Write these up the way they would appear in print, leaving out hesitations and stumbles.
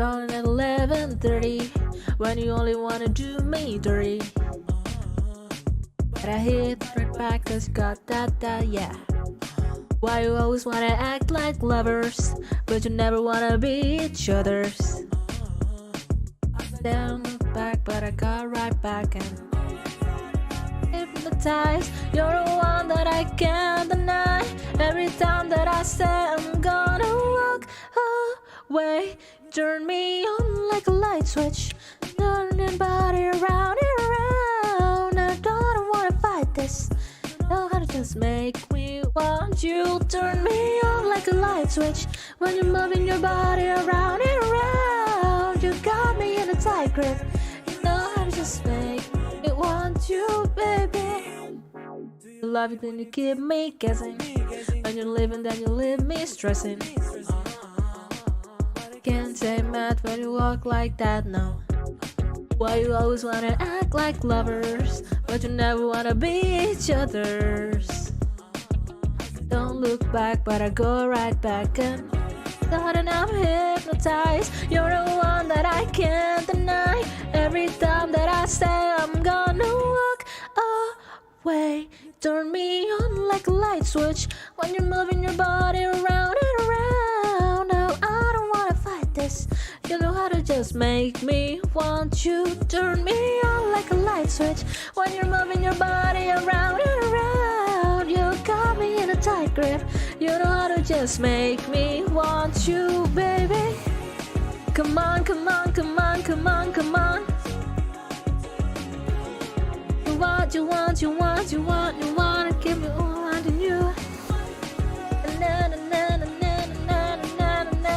Down at 11:30 when you only wanna do me dirty. But I hit right back 'cause you got that, yeah. Why you always wanna act like lovers, but you never wanna be each other's? Down back, but I got right back and hypnotized. You're the one that I can't deny. Every time that I say I'm gonna walk away, turn me on like a light switch, turning body around and around. I don't wanna fight this. Know how to just make me want you. Turn me on like a light switch when you're moving your body around and around. You got me in a tight grip. You know how to just make me want you, baby. You love it, then you keep me guessing. When you're leaving, then you leave me stressing. Can't say mad when you walk like that, no. Why you always wanna act like lovers, but you never wanna be each other's? Don't look back, but I go right back and I'm hypnotized. You're the one that I can't deny. Every time that I say I'm gonna walk away, turn me on like a light switch when you're moving your body around and around. Now I don't wanna fight this. You know how to just make me want you. Turn me on like a light switch when you're moving your body around and around. You got me in a tight grip. You know how to just make me want you, baby. Come on, come on, come on, come on, come on. You want, you want, you want, you want, you want to give me wanting you. Na na na na na na na na na.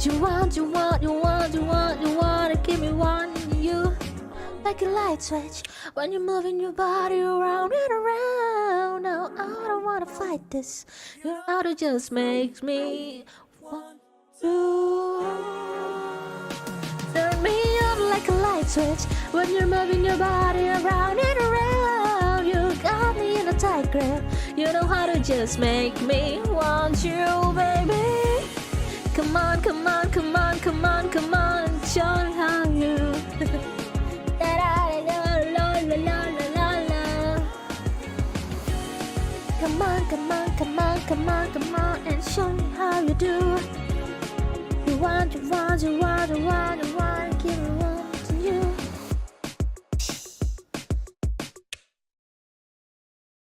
You want, you want, you want, you want, you want to keep me wanting you. Like a light switch when you're moving your body around and around. Now I don't wanna fight this. You know how to just make me want to. Turn me on like a light switch when you're moving your body around and around. You got me in a tight grip. You know how to just make me want you, baby. Come on, come on, come on, come on, come on, and show me how you. Come on, come on, come on, come on, come on, and show me how you do. You want, you want, you want.